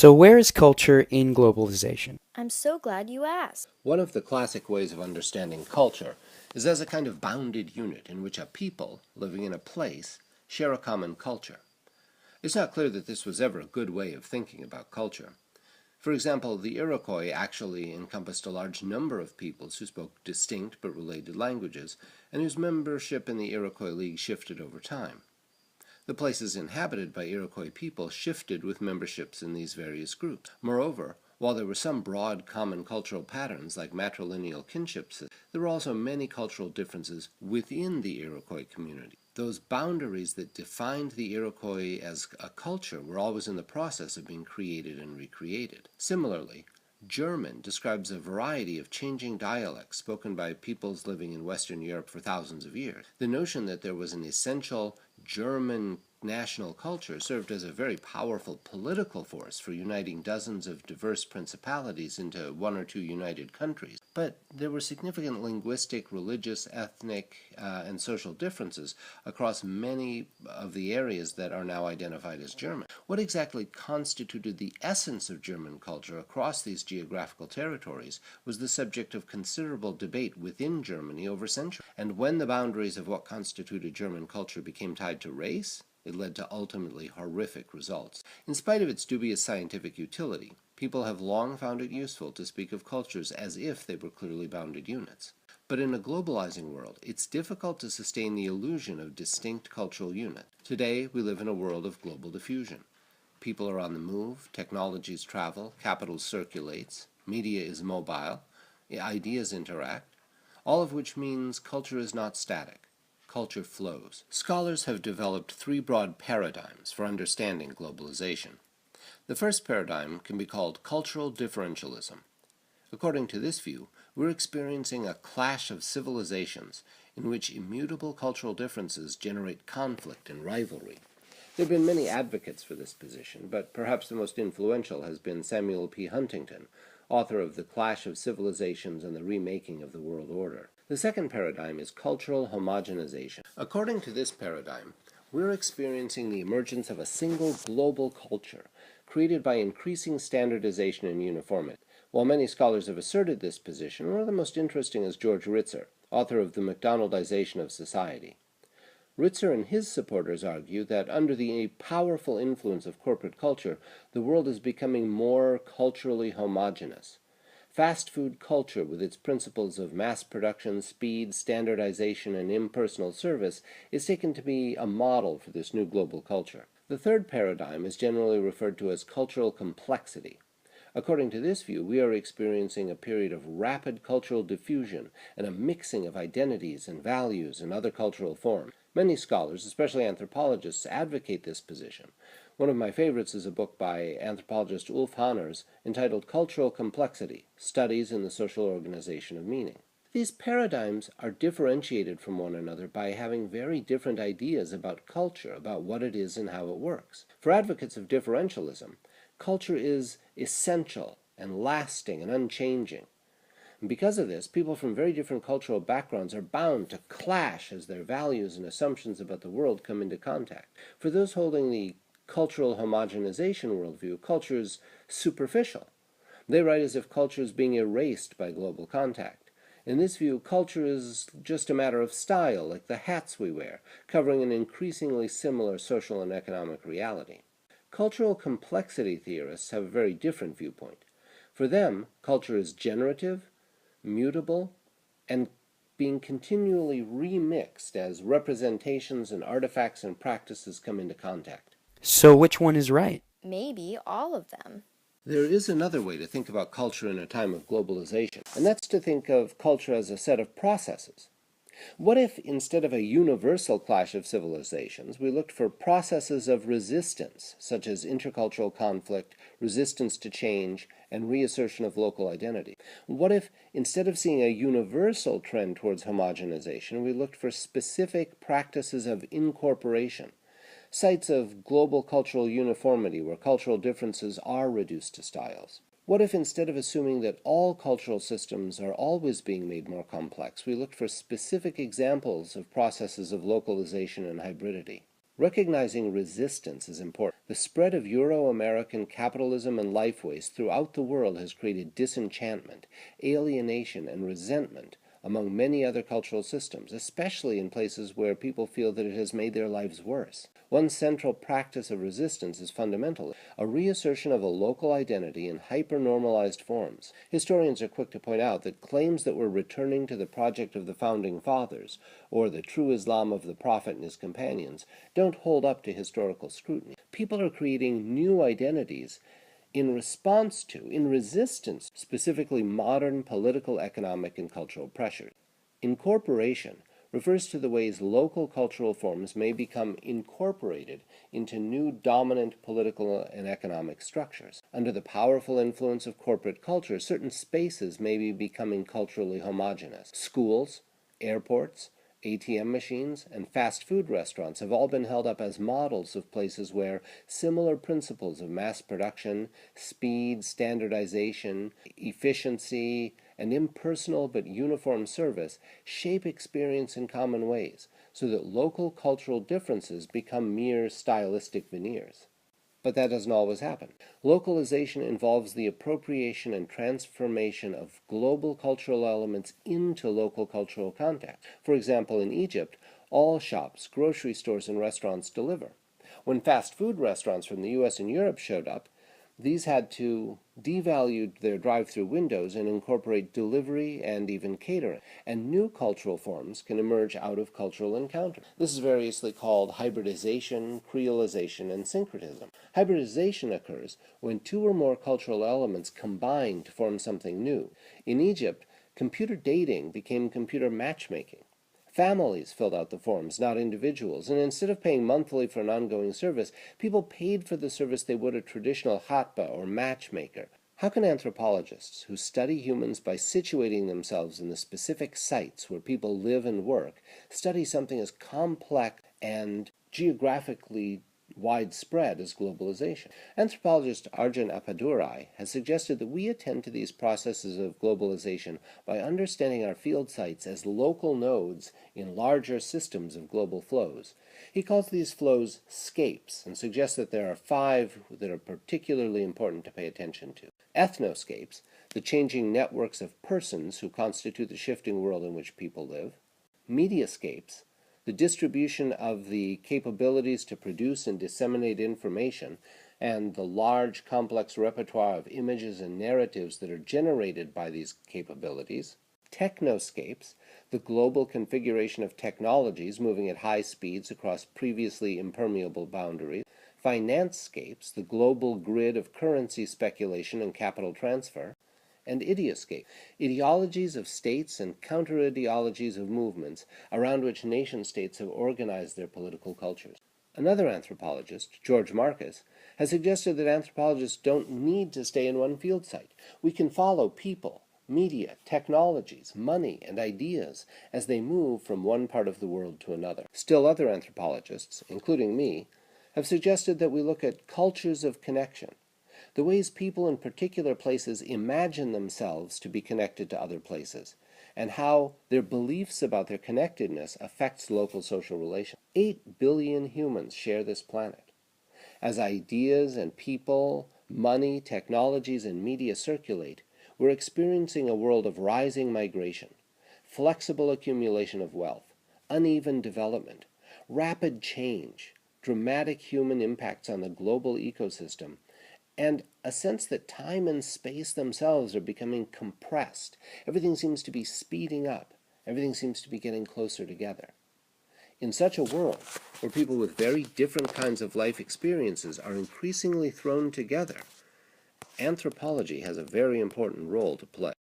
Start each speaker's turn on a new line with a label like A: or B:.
A: So where is culture in globalization?
B: I'm so glad you asked.
C: One of the classic ways of understanding culture is as a kind of bounded unit in which a people, living in a place, share a common culture. It's not clear that this was ever a good way of thinking about culture. For example, the Iroquois actually encompassed a large number of peoples who spoke distinct but related languages, and whose membership in the Iroquois League shifted over time. The places inhabited by Iroquois people shifted with memberships in these various groups. Moreover, while there were some broad common cultural patterns like matrilineal kinships, there were also many cultural differences within the Iroquois community. Those boundaries that defined the Iroquois as a culture were always in the process of being created and recreated. Similarly, German describes a variety of changing dialects spoken by peoples living in Western Europe for thousands of years. The notion that there was an essential German national culture served as a very powerful political force for uniting dozens of diverse principalities into one or two united countries. But there were significant linguistic, religious, ethnic, and social differences across many of the areas that are now identified as German. What exactly constituted the essence of German culture across these geographical territories was the subject of considerable debate within Germany over centuries. And when the boundaries of what constituted German culture became tied to race, it led to ultimately horrific results. In spite of its dubious scientific utility, people have long found it useful to speak of cultures as if they were clearly bounded units. But in a globalizing world, it's difficult to sustain the illusion of distinct cultural units. Today, we live in a world of global diffusion. People are on the move, technologies travel, capital circulates, media is mobile, ideas interact, all of which means culture is not static. Culture flows. Scholars have developed three broad paradigms for understanding globalization. The first paradigm can be called cultural differentialism. According to this view, we're experiencing a clash of civilizations in which immutable cultural differences generate conflict and rivalry. There have been many advocates for this position, but perhaps the most influential has been Samuel P. Huntington, author of The Clash of Civilizations and the Remaking of the World Order. The second paradigm is cultural homogenization. According to this paradigm, we're experiencing the emergence of a single global culture created by increasing standardization and uniformity. While many scholars have asserted this position, one of the most interesting is George Ritzer, author of The McDonaldization of Society. Ritzer and his supporters argue that under the powerful influence of corporate culture, the world is becoming more culturally homogeneous. Fast food culture, with its principles of mass production, speed, standardization, and impersonal service, is taken to be a model for this new global culture. The third paradigm is generally referred to as cultural complexity. According to this view, we are experiencing a period of rapid cultural diffusion and a mixing of identities and values and other cultural forms. Many scholars, especially anthropologists, advocate this position. One of my favorites is a book by anthropologist Ulf Hanners entitled Cultural Complexity: Studies in the Social Organization of Meaning. These paradigms are differentiated from one another by having very different ideas about culture, about what it is and how it works. For advocates of differentialism, culture is essential and lasting and unchanging. And because of this, people from very different cultural backgrounds are bound to clash as their values and assumptions about the world come into contact. For those holding the cultural homogenization worldview, culture is superficial. They write as if culture is being erased by global contact. In this view, culture is just a matter of style, like the hats we wear, covering an increasingly similar social and economic reality. Cultural complexity theorists have a very different viewpoint. For them, culture is generative, mutable, and being continually remixed as representations and artifacts and practices come into contact.
A: So which one is right?
B: Maybe all of them.
C: There is another way to think about culture in a time of globalization, and that's to think of culture as a set of processes. What if, instead of a universal clash of civilizations, we looked for processes of resistance, such as intercultural conflict, resistance to change, and reassertion of local identity? What if, instead of seeing a universal trend towards homogenization, we looked for specific practices of incorporation, sites of global cultural uniformity where cultural differences are reduced to styles? What if, instead of assuming that all cultural systems are always being made more complex, we looked for specific examples of processes of localization and hybridity? Recognizing resistance is important. The spread of Euro-American capitalism and life waste throughout the world has created disenchantment, alienation, and resentment among many other cultural systems, especially in places where people feel that it has made their lives worse. One central practice of resistance is fundamental, a reassertion of a local identity in hyper-normalized forms. Historians are quick to point out that claims that we're returning to the project of the Founding Fathers, or the true Islam of the Prophet and his companions, don't hold up to historical scrutiny. People are creating new identities in response to, in resistance, specifically modern political, economic, and cultural pressures. Incorporation refers to the ways local cultural forms may become incorporated into new dominant political and economic structures. Under the powerful influence of corporate culture, certain spaces may be becoming culturally homogeneous. Schools, airports, ATM machines, and fast food restaurants have all been held up as models of places where similar principles of mass production, speed, standardization, efficiency, and impersonal but uniform service shape experience in common ways, so that local cultural differences become mere stylistic veneers. But that doesn't always happen. Localization involves the appropriation and transformation of global cultural elements into local cultural context. For example, in Egypt, all shops, grocery stores, and restaurants deliver. When fast food restaurants from the US and Europe showed up, these had to devalue their drive-through windows and incorporate delivery and even catering. And new cultural forms can emerge out of cultural encounter. This is variously called hybridization, creolization, and syncretism. Hybridization occurs when two or more cultural elements combine to form something new. In Egypt, computer dating became computer matchmaking. Families filled out the forms, not individuals, and instead of paying monthly for an ongoing service, people paid for the service they would a traditional hatba or matchmaker. How can anthropologists, who study humans by situating themselves in the specific sites where people live and work, study something as complex and geographically widespread as globalization? Anthropologist Arjun Appadurai has suggested that we attend to these processes of globalization by understanding our field sites as local nodes in larger systems of global flows. He calls these flows scapes and suggests that there are 5 that are particularly important to pay attention to. Ethnoscapes, the changing networks of persons who constitute the shifting world in which people live. Mediascapes, the distribution of the capabilities to produce and disseminate information, and the large, complex repertoire of images and narratives that are generated by these capabilities. Technoscapes, the global configuration of technologies moving at high speeds across previously impermeable boundaries. Financescapes, the global grid of currency speculation and capital transfer. And idioscape, ideologies of states and counter-ideologies of movements around which nation-states have organized their political cultures. Another anthropologist, George Marcus, has suggested that anthropologists don't need to stay in one field site. We can follow people, media, technologies, money, and ideas as they move from one part of the world to another. Still other anthropologists, including me, have suggested that we look at cultures of connection, the ways people in particular places imagine themselves to be connected to other places, and how their beliefs about their connectedness affects local social relations. 8 billion humans share this planet. As ideas and people, money, technologies, and media circulate, we're experiencing a world of rising migration, flexible accumulation of wealth, uneven development, rapid change, dramatic human impacts on the global ecosystem, and a sense that time and space themselves are becoming compressed. Everything seems to be speeding up. Everything seems to be getting closer together. In such a world, where people with very different kinds of life experiences are increasingly thrown together, anthropology has a very important role to play.